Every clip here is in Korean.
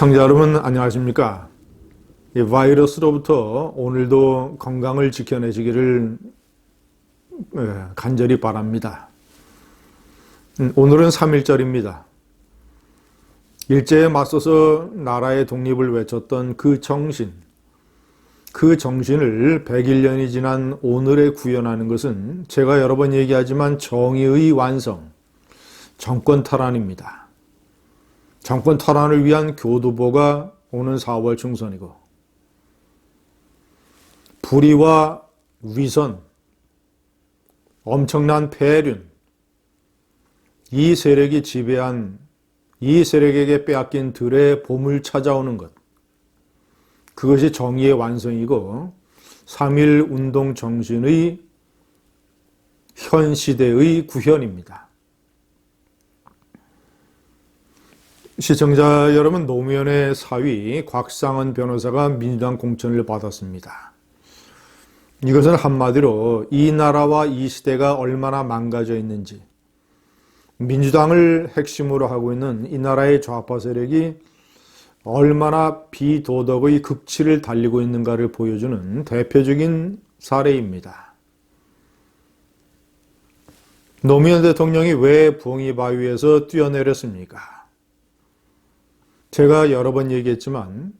시청자 여러분 안녕하십니까? 이 바이러스로부터 오늘도 건강을 지켜내시기를 간절히 바랍니다. 오늘은 3.1절입니다. 일제에 맞서서 나라의 독립을 외쳤던 그 정신을 101년이 지난 오늘에 구현하는 것은 제가 여러 번 얘기하지만 정의의 완성, 정권 탈환입니다. 정권 탈환을 위한 교두보가 오는 4월 중선이고, 불의와 위선, 엄청난 폐륜, 이 세력이 지배한 이 세력에게 빼앗긴 들의 봄을 찾아오는 것, 그것이 정의의 완성이고 3.1 운동 정신의 현 시대의 구현입니다. 시청자 여러분, 노무현의 사위 곽상은 변호사가 민주당 공천을 받았습니다. 이것은 한마디로 이 나라와 이 시대가 얼마나 망가져 있는지, 민주당을 핵심으로 하고 있는 이 나라의 좌파 세력이 얼마나 비도덕의 극치를 달리고 있는가를 보여주는 대표적인 사례입니다. 노무현 대통령이 왜 부엉이 바위에서 뛰어내렸습니까? 제가 여러 번 얘기했지만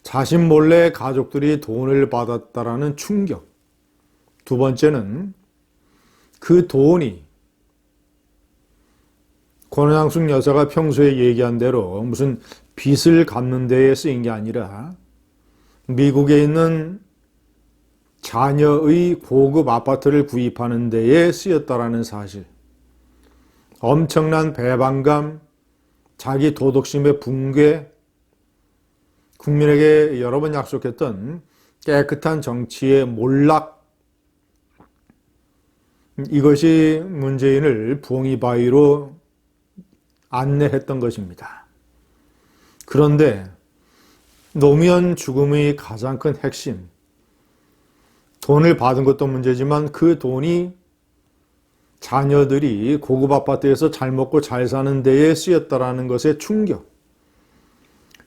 자신 몰래 가족들이 돈을 받았다라는 충격, 두 번째는 그 돈이 권양숙 여사가 평소에 얘기한 대로 무슨 빚을 갚는 데에 쓰인 게 아니라 미국에 있는 자녀의 고급 아파트를 구입하는 데에 쓰였다라는 사실, 엄청난 배반감, 자기 도덕심의 붕괴, 국민에게 여러 번 약속했던 깨끗한 정치의 몰락, 이것이 문재인을 부엉이 바위로 안내했던 것입니다. 그런데 노무현 죽음의 가장 큰 핵심, 돈을 받은 것도 문제지만 그 돈이 자녀들이 고급 아파트에서 잘 먹고 잘 사는 데에 쓰였다라는 것의 충격,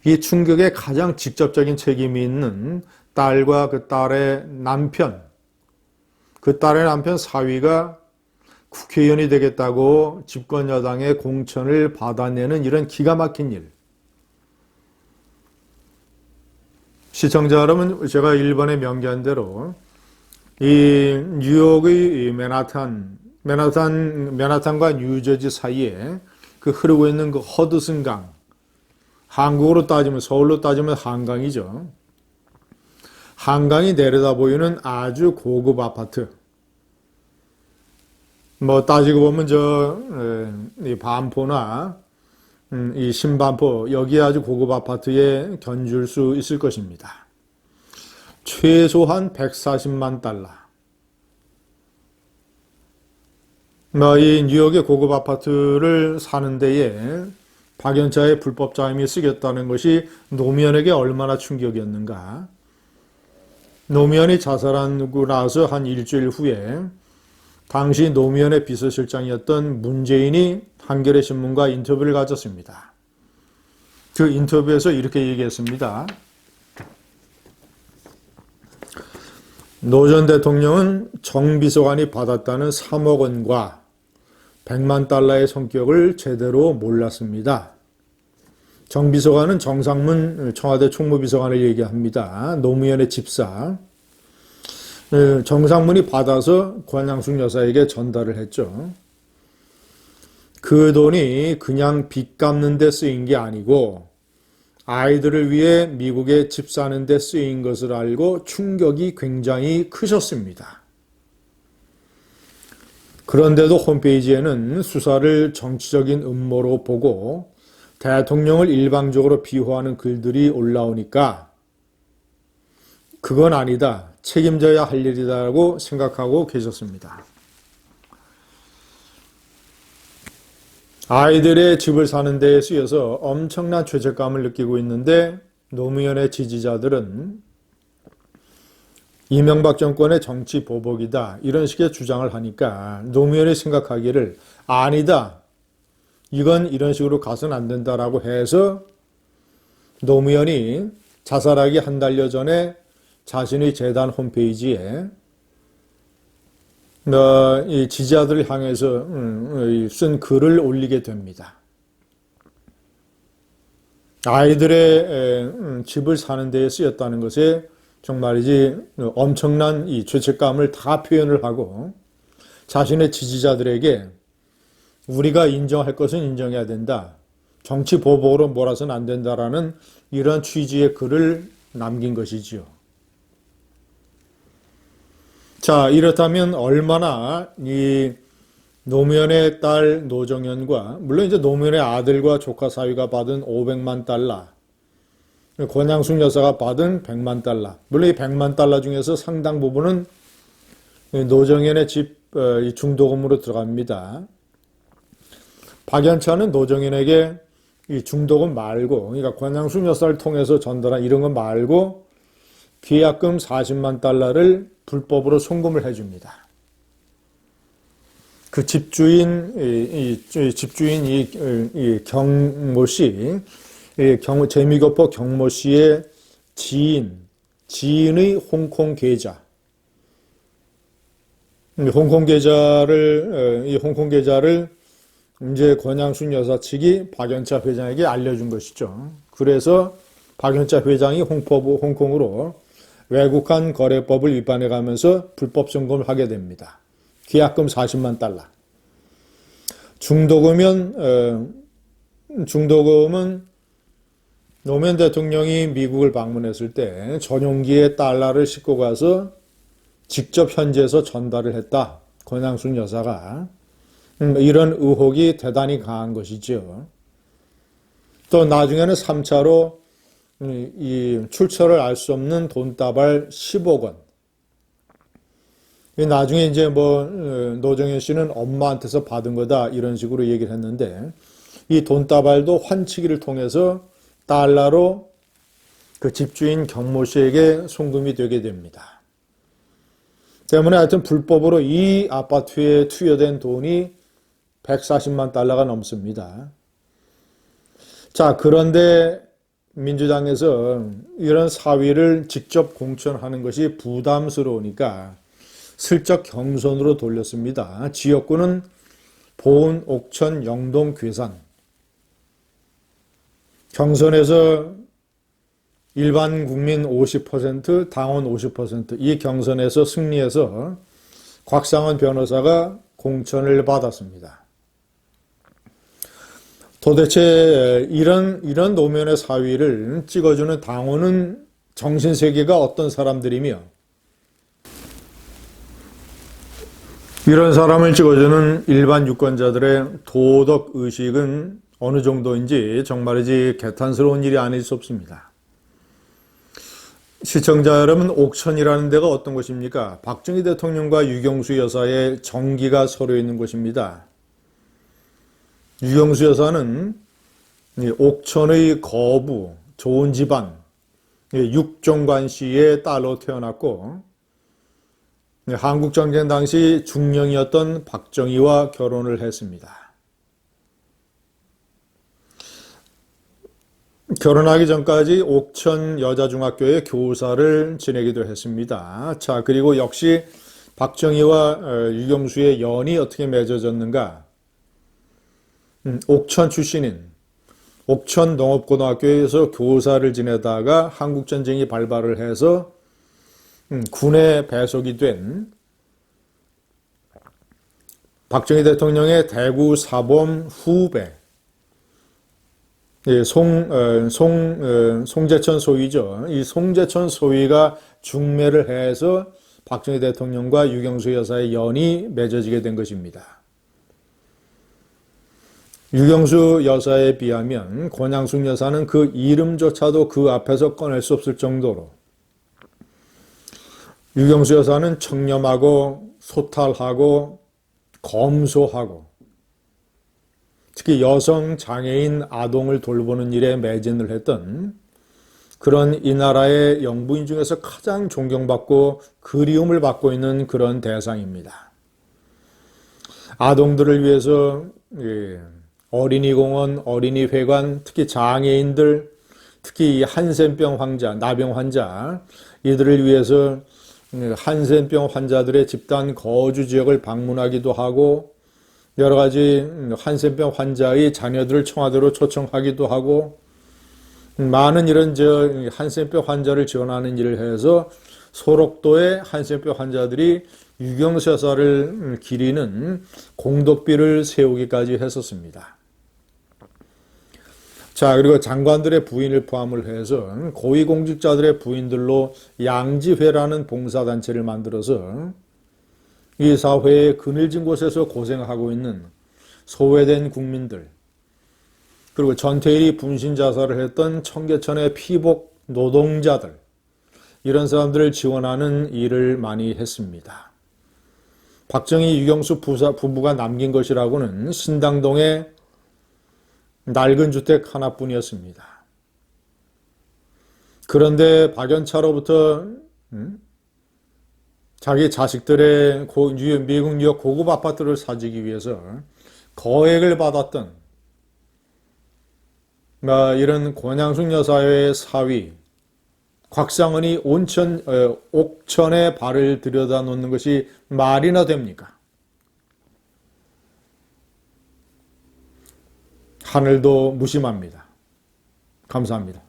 이 충격에 가장 직접적인 책임이 있는 딸과 그 딸의 남편, 그 딸의 남편 사위가 국회의원이 되겠다고 집권 여당의 공천을 받아내는 이런 기가 막힌 일. 시청자 여러분, 제가 1번에 명기한 대로 이 뉴욕의 맨하탄과 뉴저지 사이에 그 흐르고 있는 그 허드슨 강, 한국으로 따지면, 서울로 따지면 한강이죠. 한강이 내려다 보이는 아주 고급 아파트. 따지고 보면 이 반포나 이 신반포, 여기 아주 고급 아파트에 견줄 수 있을 것입니다. 최소한 140만 달러. 이 뉴욕의 고급 아파트를 사는 데에 박연차의 불법 자금이 쓰였다는 것이 노무현에게 얼마나 충격이었는가. 노무현이 자살하고 나서 한 일주일 후에 당시 노무현의 비서실장이었던 문재인이 한겨레 신문과 인터뷰를 가졌습니다. 그 인터뷰에서 이렇게 얘기했습니다. 노 전 대통령은 정비서관이 받았다는 3억 원과 100만 달러의 성격을 제대로 몰랐습니다. 정비서관은 정상문 청와대 총무비서관을 얘기합니다. 노무현의 집사. 정상문이 받아서 권양숙 여사에게 전달을 했죠. 그 돈이 그냥 빚 갚는 데 쓰인 게 아니고 아이들을 위해 미국에 집 사는 데 쓰인 것을 알고 충격이 굉장히 크셨습니다. 그런데도 홈페이지에는 수사를 정치적인 음모로 보고 대통령을 일방적으로 비호하는 글들이 올라오니까 그건 아니다, 책임져야 할 일이다라고 생각하고 계셨습니다. 아이들의 집을 사는 데에 쓰여서 엄청난 죄책감을 느끼고 있는데 노무현의 지지자들은 이명박 정권의 정치 보복이다, 이런 식의 주장을 하니까 노무현이 생각하기를 아니다, 이건 이런 식으로 가서는 안 된다라고 해서 노무현이 자살하기 한 달여 전에 자신의 재단 홈페이지에 이 지지자들을 향해서 쓴 글을 올리게 됩니다. 아이들의 집을 사는 데에 쓰였다는 것에 정말이지 엄청난 이 죄책감을 다 표현을 하고 자신의 지지자들에게 우리가 인정할 것은 인정해야 된다. 정치 보복으로 몰아서는 안 된다라는 이런 취지의 글을 남긴 것이지요. 자, 이렇다면 얼마나 이 노무현의 딸 노정현과 물론 이제 노무현의 아들과 조카 사위가 받은 500만 달러, 권양숙 여사가 받은 100만 달러, 물론 이 100만 달러 중에서 상당 부분은 노정현의 집 중도금으로 들어갑니다. 박연차는 노정현에게 이 중도금 말고, 그러니까 권양숙 여사를 통해서 전달한 이런 거 말고 계약금 40만 달러를 불법으로 송금을 해줍니다. 그 집주인 이 경모 씨, 재미교포 경모 씨의 지인의 홍콩 계좌. 홍콩 계좌를 이제 권양숙 여사 측이 박연차 회장에게 알려준 것이죠. 그래서 박연차 회장이 홍콩으로 외국환 거래법을 위반해 가면서 불법 송금을 하게 됩니다. 계약금 40만 달러. 중도금은 노무현 대통령이 미국을 방문했을 때 전용기에 달러를 싣고 가서 직접 현지에서 전달을 했다. 권양숙 여사가. 이런 의혹이 대단히 강한 것이죠. 또 나중에는 3차로 이 출처를 알 수 없는 돈다발 10억 원. 나중에 이제 노정현 씨는 엄마한테서 받은 거다 이런 식으로 얘기를 했는데 이 돈다발도 환치기를 통해서 달러로 그 집주인 경모 씨에게 송금이 되게 됩니다. 때문에 하여튼 불법으로 이 아파트에 투여된 돈이 140만 달러가 넘습니다. 자, 그런데 민주당에서 이런 사위를 직접 공천하는 것이 부담스러우니까 슬쩍 경선으로 돌렸습니다. 지역구는 보은, 옥천, 영동, 괴산. 경선에서 일반 국민 50%, 당원 50%, 이 경선에서 승리해서 곽상원 변호사가 공천을 받았습니다. 도대체 이런 노무현의 사위를 찍어주는 당원은 정신세계가 어떤 사람들이며 이런 사람을 찍어주는 일반 유권자들의 도덕의식은 어느 정도인지 정말이지 개탄스러운 일이 아닐 수 없습니다. 시청자 여러분, 옥천이라는 데가 어떤 곳입니까? 박정희 대통령과 유경수 여사의 정기가 서려 있는 곳입니다. 유경수 여사는 옥천의 거부, 좋은 집안, 육종관 씨의 딸로 태어났고 한국전쟁 당시 중령이었던 박정희와 결혼을 했습니다. 결혼하기 전까지 옥천 여자중학교의 교사를 지내기도 했습니다. 자, 그리고 역시 박정희와 유경수의 연이 어떻게 맺어졌는가? 옥천 출신인 옥천 농업고등학교에서 교사를 지내다가 한국전쟁이 발발을 해서 군에 배속이 된 박정희 대통령의 대구 사범 후배 송재천 소위죠. 이 송재천 소위가 중매를 해서 박정희 대통령과 유경수 여사의 연이 맺어지게 된 것입니다. 유경수 여사에 비하면 권양숙 여사는 그 이름조차도 그 앞에서 꺼낼 수 없을 정도로 유경수 여사는 청렴하고 소탈하고 검소하고 특히 여성, 장애인, 아동을 돌보는 일에 매진을 했던 그런 이 나라의 영부인 중에서 가장 존경받고 그리움을 받고 있는 그런 대상입니다. 아동들을 위해서 어린이공원, 어린이회관, 특히 장애인들, 특히 이 한센병 환자, 나병 환자 이들을 위해서 한센병 환자들의 집단 거주 지역을 방문하기도 하고 여러 가지 한센병 환자의 자녀들을 청와대로 초청하기도 하고 많은 이런 한센병 환자를 지원하는 일을 해서 소록도의 한센병 환자들이 유경세사를 기리는 공덕비를 세우기까지 했었습니다. 자, 그리고 장관들의 부인을 포함을 해서 고위공직자들의 부인들로 양지회라는 봉사단체를 만들어서 이 사회의 그늘진 곳에서 고생하고 있는 소외된 국민들, 그리고 전태일이 분신자살을 했던 청계천의 피복 노동자들, 이런 사람들을 지원하는 일을 많이 했습니다. 박정희, 유경수 부부가 남긴 것이라고는 신당동의 낡은 주택 하나뿐이었습니다. 그런데 박연차로부터 자기 자식들의 미국 뉴욕 고급 아파트를 사주기 위해서 거액을 받았던 이런 권양숙 여사의 사위 곽상은이 옥천에 발을 들여다 놓는 것이 말이나 됩니까? 하늘도 무심합니다. 감사합니다.